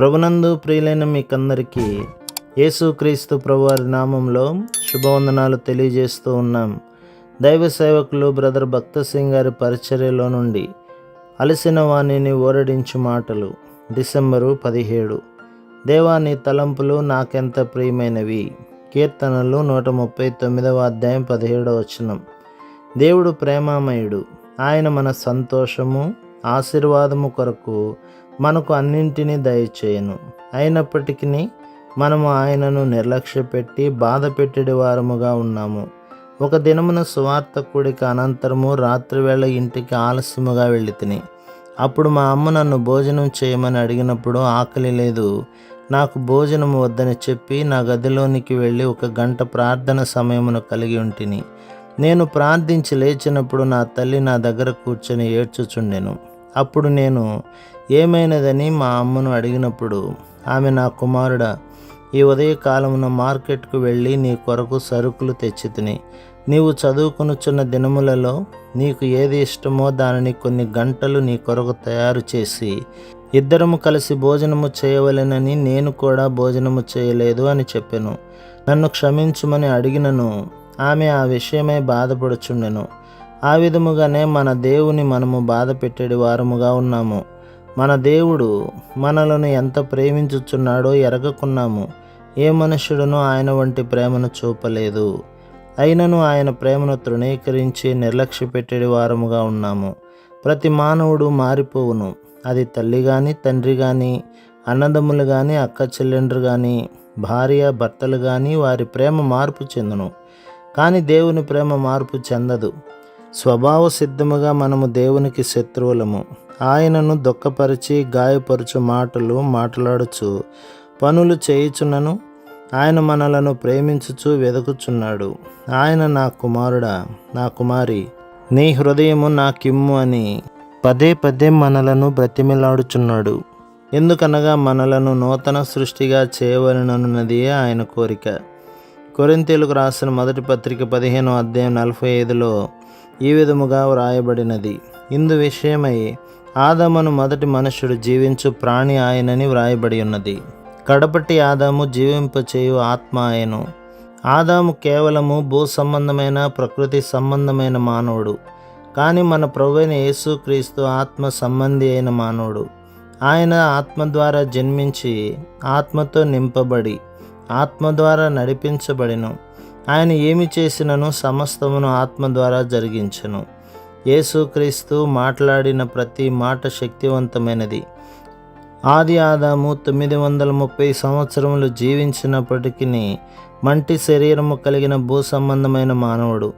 ప్రభునందు ప్రియులైన మీకందరికీ యేసుక్రీస్తు ప్రభువారి నామంలో శుభవందనాలు తెలియజేస్తూ ఉన్నాం. దైవ సేవకులు బ్రదర్ భక్త సింగ్ గారి పరిచర్యలో నుండి అలసిన వాణిని ఓరడించు మాటలు. డిసెంబరు 17. దేవా నీ తలంపులు నాకెంత ప్రియమైనవి. కీర్తనలు 139వ అధ్యాయం 17వ వచనం. దేవుడు ప్రేమామయుడు. ఆయన మన సంతోషము ఆశీర్వాదము కొరకు మనకు అన్నింటినీ దయచేయను. అయినప్పటికీ మనము ఆయనను నిర్లక్ష్యపెట్టి బాధ పెట్టెడి వారముగా ఉన్నాము. ఒక దినమున సువార్త కూడిక అనంతరము రాత్రివేళ ఇంటికి ఆలస్యముగా వెళ్ళితిని. అప్పుడు మా అమ్మ నన్ను భోజనం చేయమని అడిగినప్పుడు ఆకలి లేదు, నాకు భోజనము వద్దని చెప్పి నా గదిలోనికి వెళ్ళి 1 గంట ప్రార్థన సమయమును కలిగి ఉంటిని. నేను ప్రార్థించి లేచినప్పుడు నా తల్లి నా దగ్గర కూర్చొని ఏడ్చుచుండెను. అప్పుడు నేను ఏమైనదని మా అమ్మను అడిగినప్పుడు ఆమె, నా కుమారుడా, ఈ ఉదయకాలమున మార్కెట్కు వెళ్ళి నీ కొరకు సరుకులు తెచ్చితిని. నీవు చదువుకొనుచున్న దినములలో నీకు ఏది ఇష్టమో దానిని కొన్ని గంటలు నీ కొరకు తయారు చేసి ఇద్దరము కలిసి భోజనము చేయవలెనని నేను కూడా భోజనము చేయలేదు అని చెప్పెను. నన్ను క్షమించుమని అడిగినను ఆమె ఆ విషయమై బాధపడుచుండెను. ఆ విధముగానే మన దేవుని మనము బాధ పెట్టేడి వారముగా ఉన్నాము. మన దేవుడు మనలను ఎంత ప్రేమించుచున్నాడో ఎరగకున్నాము. ఏ మనుష్యుడును ఆయన వంటి ప్రేమను చూపలేదు. అయినను ఆయన ప్రేమను తృణీకరించి నిర్లక్ష్య పెట్టేడి వారముగా ఉన్నాము. ప్రతి మానవుడు మారిపోవును. అది తల్లి కానీ, తండ్రి కానీ, అన్నదమ్ములు కానీ, అక్క చెల్లెండ్రు కానీ, భార్య భర్తలు కానీ, వారి ప్రేమ మార్పు చెందును. కానీ దేవుని ప్రేమ మార్పు చెందదు. స్వభావ సిద్ధముగా మనము దేవునికి శత్రువులము. ఆయనను దుఃఖపరిచి గాయపరుచు మాటలు మాట్లాడుచు పనులు చేయుచున్నను ఆయన మనలను ప్రేమించుచు వెదకుచున్నాడు. ఆయన, నా కుమారుడా, నా కుమారి, నీ హృదయము నాకిమ్ము అని పదే పదే మనలను బ్రతిమిలాడుచున్నాడు. ఎందుకనగా మనలను నూతన సృష్టిగా చేయవలనన్నది ఆయన కోరిక. కొరింథీయులకు రాసిన మొదటి పత్రిక 15వ అధ్యాయం 45లో ఈ విధముగా వ్రాయబడినది. ఇందు విషయమై ఆదామును మొదటి మనుష్యుడు జీవించు ప్రాణి ఆయనని వ్రాయబడి ఉన్నది. కడపటి ఆదాము జీవింపచేయు ఆత్మ ఆయను. ఆదాము కేవలము భూ సంబంధమైన ప్రకృతి సంబంధమైన మానవుడు. కానీ మన ప్రభువైన యేసుక్రీస్తు ఆత్మ సంబంధి అయిన మానవుడు. ఆయన ఆత్మ ద్వారా జన్మించి ఆత్మతో నింపబడి ఆత్మ ద్వారా నడిపించబడిను. ఆయన ఏమి చేసినను సమస్తమును ఆత్మ ద్వారా జరిగించెను. యేసుక్రీస్తు మాట్లాడిన ప్రతి మాట శక్తివంతమైనది. ఆది ఆదాము 930 సంవత్సరములు జీవించినప్పటికీ మంటి శరీరము కలిగిన భూ సంబంధమైన మానవుడు.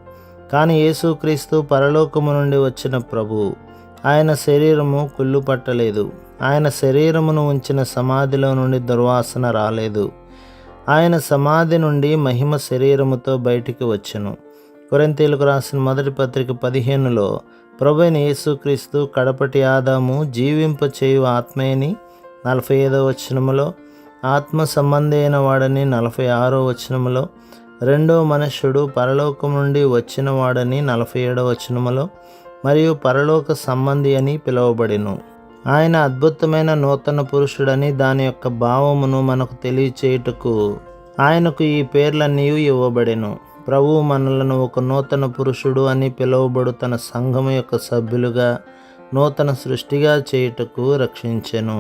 కానీ యేసుక్రీస్తు పరలోకము నుండి వచ్చిన ప్రభువు. ఆయన శరీరము కుళ్ళు పట్టలేదు. ఆయన శరీరమును ఉంచిన సమాధిలో నుండి దుర్వాసన రాలేదు. ఆయన సమాధి నుండి మహిమ శరీరముతో బయటికి వచ్చెను. కొరింథీయులకు రాసిన మొదటి పత్రిక 15లో ప్రభువైన యేసుక్రీస్తు కడపటి ఆదాము జీవింపచేయు ఆత్మయని 45వ వచనములో, ఆత్మ సంబంధి అయిన వాడని 46వ వచనములో, రెండో మనుష్యుడు పరలోకం నుండి వచ్చిన వాడని 47వ వచనములో, మరియు పరలోక సంబంధి అని పిలువబడెను. ఆయన అద్భుతమైన నూతన పురుషుడని దాని యొక్క భావమును మనకు తెలియచేయుటకు ఆయనకు ఈ పేర్లన్నీ ఇవ్వబడెను. ప్రభువు మనలను ఒక నూతన పురుషుడు అని పిలువబడు తన సంఘము యొక్క సభ్యులుగా నూతన సృష్టిగా చేయుటకు రక్షించెను.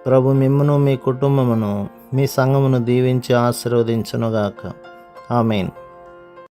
ప్రభు మిమ్మును, మీ కుటుంబమును, మీ సంఘమును దీవించి ఆశీర్వదించునుగాక. ఆమేన్.